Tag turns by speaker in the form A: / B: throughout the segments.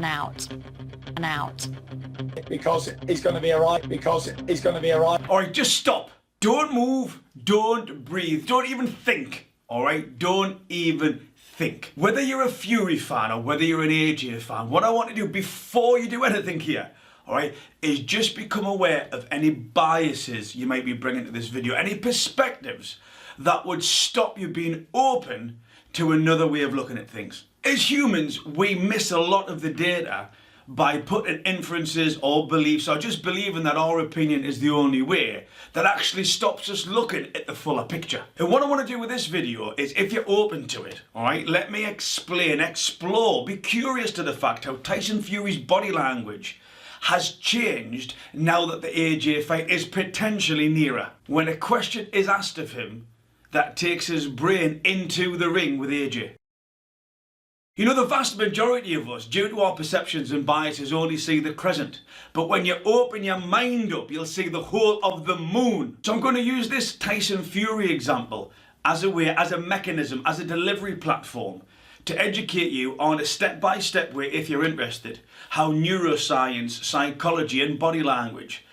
A: and out, and out.
B: Because he's going to be alright, because he's going to be alright.
C: Alright, just stop. Don't move, don't breathe, don't even think. Alright, don't even think. Whether you're a Fury fan or whether you're an AJ fan, what I want to do before you do anything here, alright, is just become aware of any biases you might be bringing to this video, any perspectives that would stop you being open to another way of looking at things. As humans, we miss a lot of the data by putting inferences or beliefs or just believing that our opinion is the only way that actually stops us looking at the fuller picture. And what I want to do with this video is, if you're open to it, alright, let me explain, explore, be curious to the fact how Tyson Fury's body language has changed now that the AJ fight is potentially nearer. When a question is asked of him that takes his brain into the ring with AJ. You know, the vast majority of us, due to our perceptions and biases, only see the crescent. But when you open your mind up, you'll see the whole of the moon. So I'm going to use this Tyson Fury example as a way, as a mechanism, as a delivery platform to educate you on a step-by-step way, if you're interested, how neuroscience, psychology and body language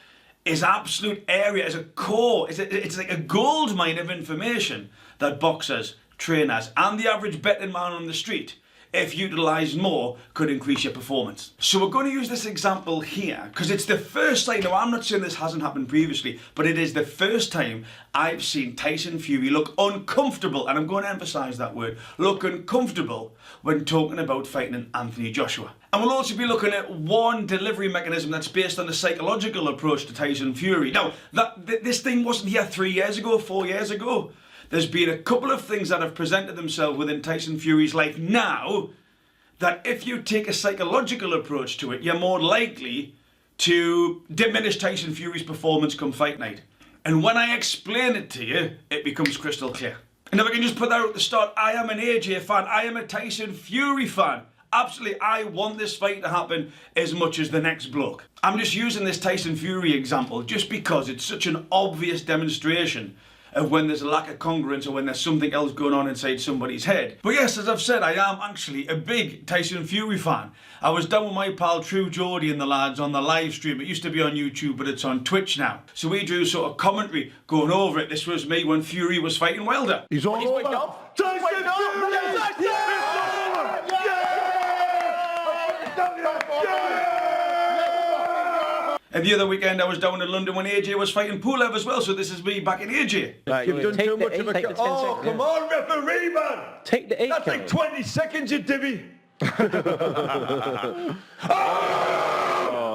C: is absolute area, is a core, it's like a gold mine of information that boxers, trainers and the average betting man on the street, if utilised more, could increase your performance. So we're going to use this example here because it's the first time, now I'm not saying this hasn't happened previously, but it is the first time I've seen Tyson Fury look uncomfortable, and I'm going to emphasise that word, look uncomfortable when talking about fighting Anthony Joshua. And we'll also be looking at one delivery mechanism that's based on a psychological approach to Tyson Fury. Now, this thing wasn't here 3 years ago, 4 years ago. There's been a couple of things that have presented themselves within Tyson Fury's life now that if you take a psychological approach to it, you're more likely to diminish Tyson Fury's performance come fight night. And when I explain it to you, it becomes crystal clear. And if I can just put that out at the start, I am an AJ fan, I am a Tyson Fury fan. Absolutely, I want this fight to happen as much as the next bloke. I'm just using this Tyson Fury example just because it's such an obvious demonstration of when there's a lack of congruence or when there's something else going on inside somebody's head. But yes, as I've said, I am actually a big Tyson Fury fan. I was down with my pal True Geordie and the lads on the live stream. It used to be on YouTube, but it's on Twitch now. So we drew sort of commentary going over it. This was me when Fury was fighting Wilder.
D: He's all over.
E: Tyson Fury!
C: And the other weekend I was down in London when AJ was fighting Pulev as well, so this is me back in AJ.
D: Right, you've done too much of a...
E: Oh, come on, referee, man!
D: Take the 8
E: That's like 20 seconds, you divvy! Oh!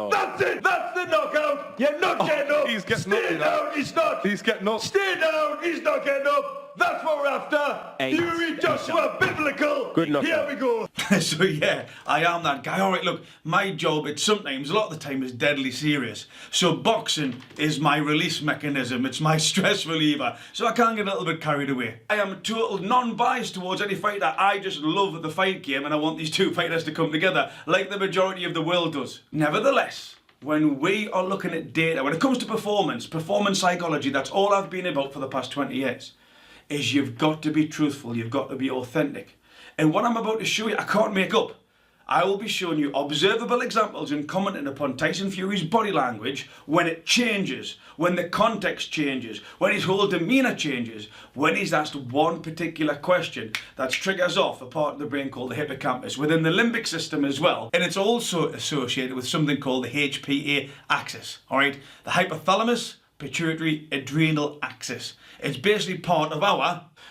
E: That's it! That's the knockout! You're not getting up!
D: He's getting
E: Stay
D: up,
E: down, he's not!
D: He's getting up.
E: Stay down, he's not getting up! That's what we're after!
D: 8.
E: Fury, Joshua, biblical!
D: Good knockout.
E: Here we go!
C: So yeah, I am that guy. Alright, look, my job, it's sometimes, a lot of the time, is deadly serious. So boxing is my release mechanism, it's my stress reliever, so I can't get a little bit carried away. I am total non-biased towards any fighter. I just love the fight game and I want these two fighters to come together, like the majority of the world does. Nevertheless, when we are looking at data, when it comes to performance psychology, that's all I've been about for the past 20 years, is you've got to be truthful, you've got to be authentic. And what I'm about to show you, I can't make up. I will be showing you observable examples and commenting upon Tyson Fury's body language when it changes, when the context changes, when his whole demeanour changes, when he's asked one particular question that triggers off a part of the brain called the hippocampus, within the limbic system as well. And it's also associated with something called the HPA axis, alright? The hypothalamus, pituitary, adrenal axis. It's basically part of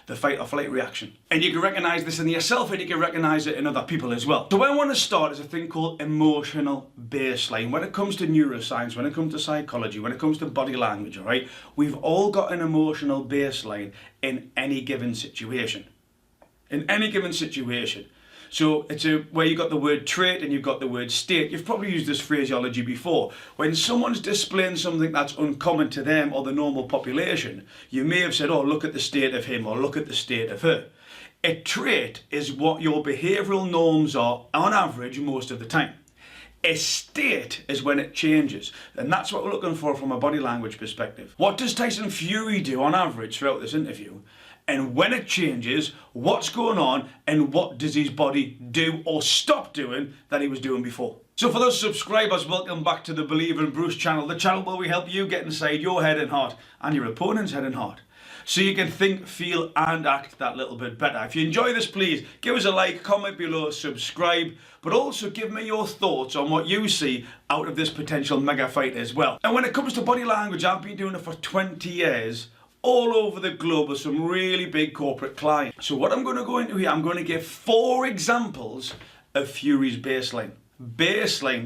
C: the fight or flight reaction. And you can recognise this in yourself and you can recognise it in other people as well. So where I want to start is a thing called emotional baseline. When it comes to neuroscience, when it comes to psychology, when it comes to body language, alright, we've all got an emotional baseline in any given situation. In any given situation. So it's where you've got the word trait and you've got the word state. You've probably used this phraseology before. When someone's displaying something that's uncommon to them or the normal population, you may have said, oh, look at the state of him or look at the state of her. A trait is what your behavioural norms are on average most of the time. A state is when it changes, and that's what we're looking for from a body language perspective. What does Tyson Fury do on average throughout this interview? And when it changes, what's going on and what does his body do or stop doing that he was doing before? So for those subscribers, welcome back to the Believer in Bruce channel, the channel where we help you get inside your head and heart and your opponent's head and heart, so you can think, feel and act that little bit better. If you enjoy this, please give us a like, comment below, subscribe, but also give me your thoughts on what you see out of this potential mega fight as well. And when it comes to body language, I've been doing it for 20 years. All over the globe with some really big corporate clients. So what I'm going to go into here, I'm going to give 4 examples of Fury's baseline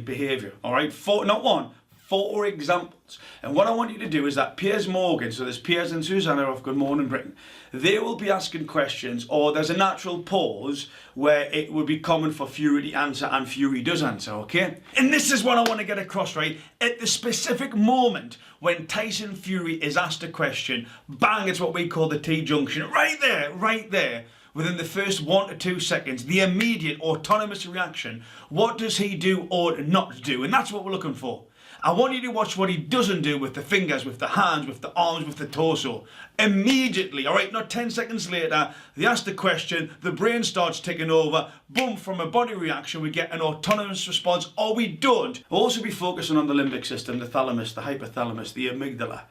C: behaviour. All right, 4, not 1, 4 examples. And what I want you to do is that Piers Morgan, so there's Piers and Susanna of Good Morning Britain, they will be asking questions, or there's a natural pause where it would be common for Fury to answer, and Fury does answer, okay? And this is what I want to get across, right? At the specific moment when Tyson Fury is asked a question, bang, it's what we call the T-junction, right there, within the first 1 to 2 seconds, the immediate autonomous reaction, what does he do or not do? And that's what we're looking for. I want you to watch what he doesn't do with the fingers, with the hands, with the arms, with the torso. Immediately, all right, not 10 seconds later, they ask the question, the brain starts taking over, boom, from a body reaction, we get an autonomous response, or we don't. We'll also be focusing on the limbic system, the thalamus, the hypothalamus, the amygdala,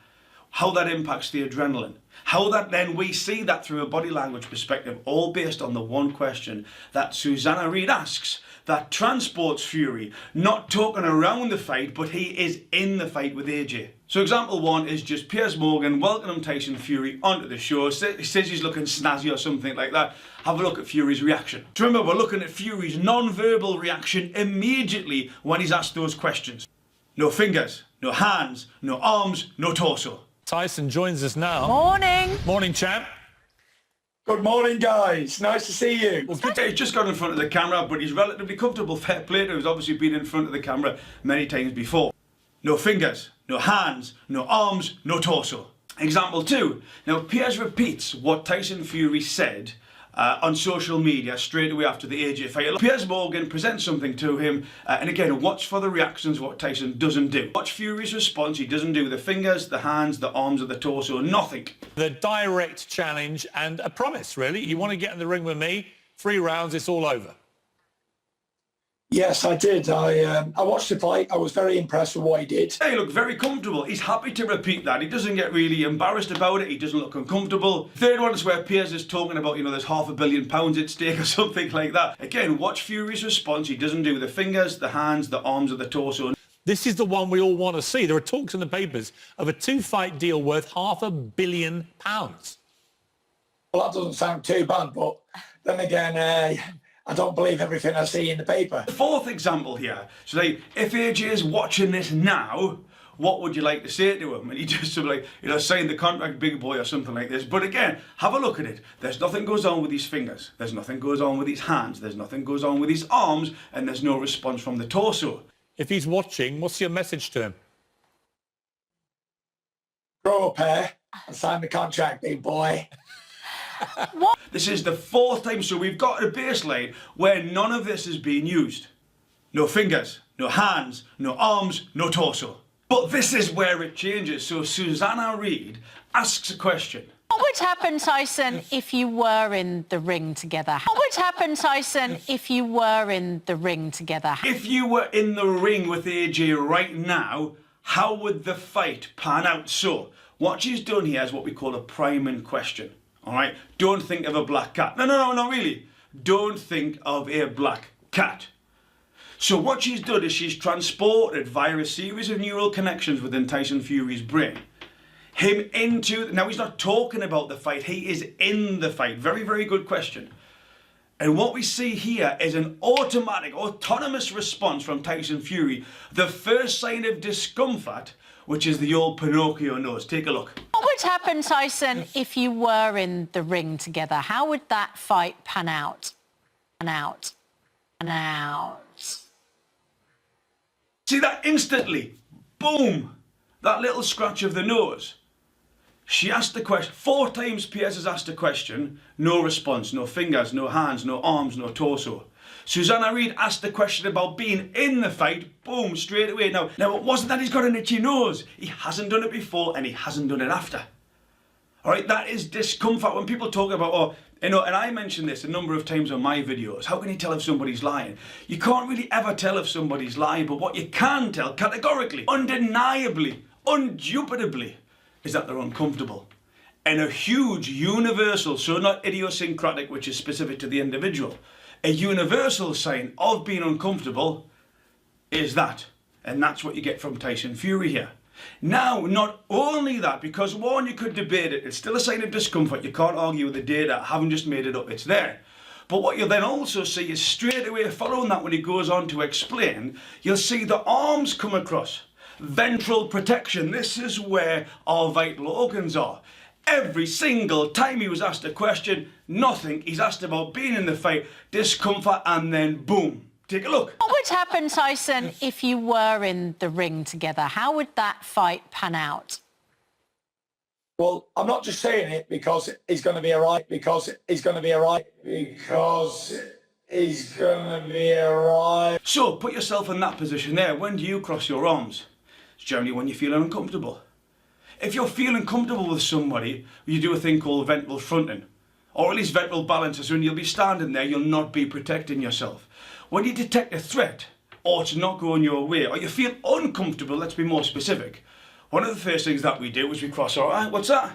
C: how that impacts the adrenaline, how that then we see that through a body language perspective, all based on the one question that Susanna Reid asks that transports Fury, not talking around the fight, but he is in the fight with AJ. So example 1 is just Piers Morgan welcoming Tyson Fury onto the show. He says he's looking snazzy or something like that. Have a look at Fury's reaction. So remember, we're looking at Fury's non-verbal reaction immediately when he's asked those questions. No fingers, no hands, no arms, no torso.
D: Tyson joins us now.
A: Morning.
D: Morning, champ.
B: Good morning, guys. Nice to see you.
C: Well, he's just got in front of the camera, but he's relatively comfortable. Fair play to him. He's obviously been in front of the camera many times before. No fingers, no hands, no arms, no torso. Example 2. Now, Piers repeats what Tyson Fury said on social media straight away after the AJ fight. Piers Morgan presents something to him, and again, watch for the reactions, what Tyson doesn't do. Watch Fury's response. He doesn't do the fingers, the hands, the arms, or the torso, nothing.
D: The direct challenge and a promise, really. You want to get in the ring with me, 3 rounds, it's all over.
B: Yes, I did. I watched the fight. I was very impressed with what he did.
C: He looked very comfortable. He's happy to repeat that. He doesn't get really embarrassed about it. He doesn't look uncomfortable. Third one is where Piers is talking about, there's £500 million at stake or something like that. Again, watch Fury's response. He doesn't do the fingers, the hands, the arms, or the torso.
D: This is the one we all want to see. There are talks in the papers of a 2-fight deal worth £500 million.
B: Well, that doesn't sound too bad, but then again, I don't believe everything I see in the paper.
C: The 4th example here. So if AJ is watching this now, what would you like to say to him? And he just sort of like, sign the contract, big boy, or something like this. But again, have a look at it. There's nothing goes on with his fingers. There's nothing goes on with his hands. There's nothing goes on with his arms. And there's no response from the torso.
D: If he's watching, what's your message to him?
B: Grow up here and sign the contract, big boy.
A: What?
C: This is the 4th time, so we've got a baseline where none of this is being used. No fingers, no hands, no arms, no torso. But this is where it changes. So Susanna Reid asks a question.
A: What would happen, Tyson, if you were in the ring together? What would happen, Tyson, if you were in the ring together?
C: If you were in the ring with AJ right now, how would the fight pan out? So what she's done here is what we call a priming question. All right, don't think of a black cat. No, really. Don't think of a black cat. So what she's done is she's transported via a series of neural connections within Tyson Fury's brain, him into, now he's not talking about the fight, he is in the fight. Very, very good question. And what we see here is an automatic, autonomous response from Tyson Fury. The first sign of discomfort, which is the old Pinocchio nose. Take a look.
A: What would happen, Tyson, if you were in the ring together? How would that fight pan out? Pan out.
C: See that instantly? Boom! That little scratch of the nose. She asked the question, 4 times Piers has asked a question, no response, no fingers, no hands, no arms, no torso. Susanna Reid asked the question about being in the fight, boom, straight away. Now it wasn't that he's got an itchy nose. He hasn't done it before and he hasn't done it after. All right, that is discomfort. When people talk about, oh, you know, and I mentioned this a number of times on my videos, how can you tell if somebody's lying? You can't really ever tell if somebody's lying, but what you can tell categorically, undeniably, undubitably, is that they're uncomfortable. And a huge universal, so not idiosyncratic, which is specific to the individual, a universal sign of being uncomfortable is that. And that's what you get from Tyson Fury here. Now, not only that, because one, you could debate it, it's still a sign of discomfort, you can't argue with the data, I haven't just made it up, it's there. But what you'll then also see is straight away following that when he goes on to explain, you'll see the arms come across. Ventral protection, this is where our vital organs are. Every single time he was asked a question, nothing, he's asked about being in the fight, discomfort, and then boom. Take a look.
A: What would happen, Tyson, if you were in the ring together? How would that fight pan out?
B: Well, I'm not just saying it because he's going to be all right, because he's going to be all right, because he's going to be all right.
C: So, put yourself in that position there. When do you cross your arms? It's generally when you're feeling uncomfortable. If you're feeling comfortable with somebody, you do a thing called ventral fronting, or at least ventral balance. So when you'll be standing there, you'll not be protecting yourself. When you detect a threat, or it's not going your way, or you feel uncomfortable, let's be more specific. One of the first things that we do is we cross our arms. What's that?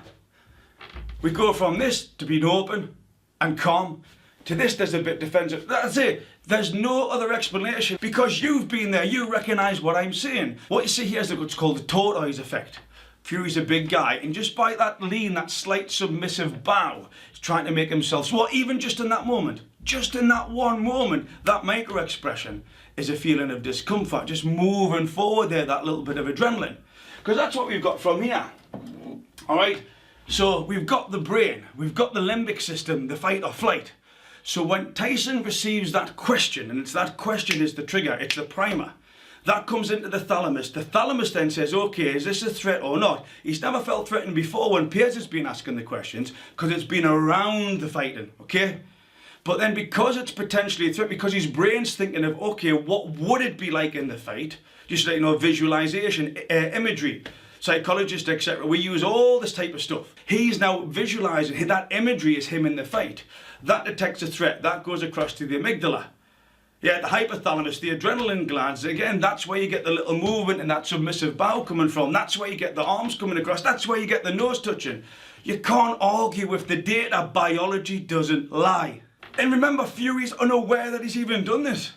C: We go from this to being open and calm, to this there's a bit defensive. That's it. There's no other explanation. Because you've been there, you recognise what I'm saying. What you see here is what's called the tortoise effect. Fury's a big guy, and just by that lean, that slight submissive bow, he's trying to make himself small, even just in that moment. Just in that one moment, that micro-expression is a feeling of discomfort, just moving forward there, that little bit of adrenaline. Because that's what we've got from here, all right? So we've got the brain, we've got the limbic system, the fight or flight. So when Tyson receives that question, and it's that question is the trigger, it's the primer, that comes into the thalamus then says, okay, is this a threat or not? He's never felt threatened before when Piers has been asking the questions, because it's been around the fighting, okay? But then because it's potentially a threat, because his brain's thinking of, okay, what would it be like in the fight? Just like, you know, visualization, imagery, psychologists, etc. We use all this type of stuff. He's now visualizing, that imagery is him in the fight. That detects a threat, that goes across to the amygdala. Yeah, the hypothalamus, the adrenaline glands, again, that's where you get the little movement and that submissive bow coming from. That's where you get the arms coming across. That's where you get the nose touching. You can't argue with the data. Biology doesn't lie. And remember, Fury's unaware that he's even done this.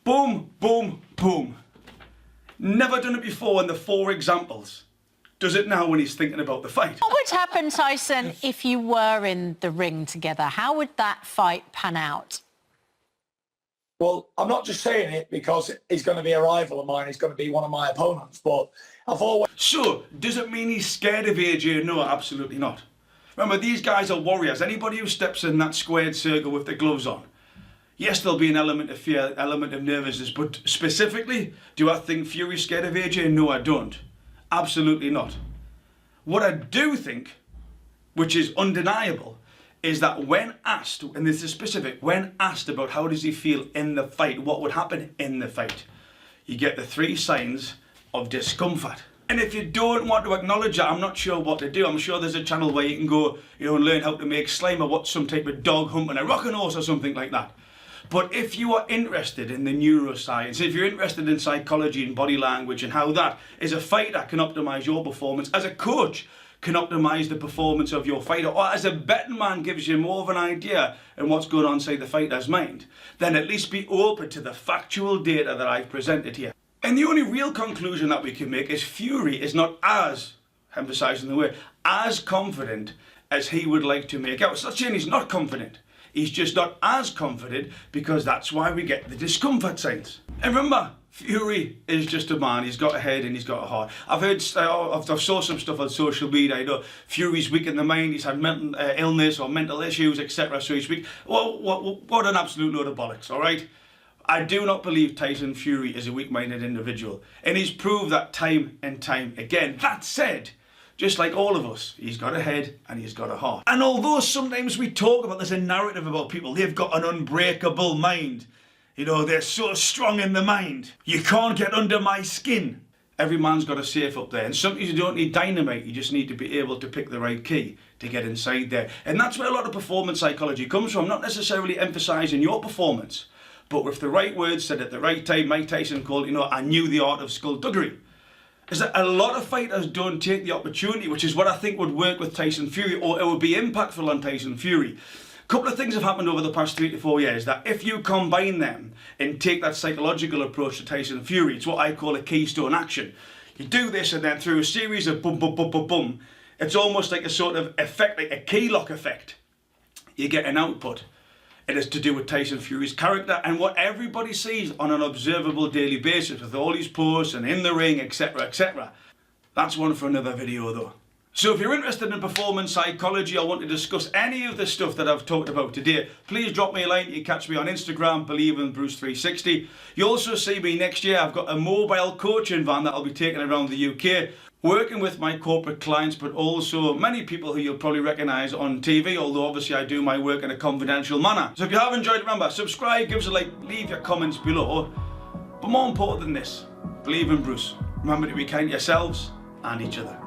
C: Boom, boom, boom. Never done it before in the 4 examples. Does it now when he's thinking about the fight.
A: What would happen, Tyson, if you were in the ring together? How would that fight pan out?
B: Well, I'm not just saying it because he's going to be a rival of mine, he's going to be one of my opponents, but I've always...
C: So, does it mean he's scared of AJ? No, absolutely not. Remember, these guys are warriors. Anybody who steps in that squared circle with the gloves on, yes, there'll be an element of fear, element of nervousness, but specifically, do I think Fury's scared of AJ? No, I don't. Absolutely not. What I do think, which is undeniable, is that when asked, and this is specific, when asked about how does he feel in the fight, what would happen in the fight, you get the 3 signs of discomfort. And if you don't want to acknowledge that, I'm not sure what to do. I'm sure there's a channel where you can go, you know, and learn how to make slime or watch some type of dog humping a rocking horse or something like that. But if you are interested in the neuroscience, if you're interested in psychology and body language and how that as a fighter can optimize your performance, as a coach can optimize the performance of your fighter, or as a betting man gives you more of an idea in what's going on inside the fighter's mind, then at least be open to the factual data that I've presented here. And the only real conclusion that we can make is Fury is not as, emphasizing the word, as confident as he would like to make out. It's not saying he's not confident. He's just not as confident, because that's why we get the discomfort signs. And remember, Fury is just a man. He's got a head and he's got a heart. I've heard, I've saw some stuff on social media. You know, Fury's weak in the mind. He's had mental illness or mental issues, etc. So he's weak. Well, what an absolute load of bollocks! All right. I do not believe Tyson Fury is a weak-minded individual, and he's proved that time and time again. That said, just like all of us, he's got a head and he's got a heart. And although sometimes we talk about, there's a narrative about people, they've got an unbreakable mind. You know, they're so strong in the mind. You can't get under my skin. Every man's got a safe up there, and sometimes you don't need dynamite, you just need to be able to pick the right key to get inside there. And that's where a lot of performance psychology comes from, not necessarily emphasising your performance, but with the right words said at the right time. Mike Tyson called, I knew the art of skullduggery. Is that a lot of fighters don't take the opportunity, which is what I think would work with Tyson Fury, or it would be impactful on Tyson Fury. A couple of things have happened over the past 3 to 4 years that if you combine them and take that psychological approach to Tyson Fury, it's what I call a keystone action. You do this, and then through a series of boom, boom, boom, boom, boom, it's almost like a sort of effect, like a key lock effect. You get an output. It is to do with Tyson Fury's character and what everybody sees on an observable daily basis with all these posts and in the ring, etc, etc. That's one for another video though. So if you're interested in performance psychology or want to discuss any of the stuff that I've talked about today, please drop me a line. You can catch me on Instagram, BelieveInBruce360. You'll also see me next year. I've got a mobile coaching van that I'll be taking around the UK, working with my corporate clients, but also many people who you'll probably recognise on TV, although obviously I do my work in a confidential manner. So if you have enjoyed, remember, subscribe, give us a like, leave your comments below. But more important than this, believe in Bruce. Remember to be kind to yourselves and each other.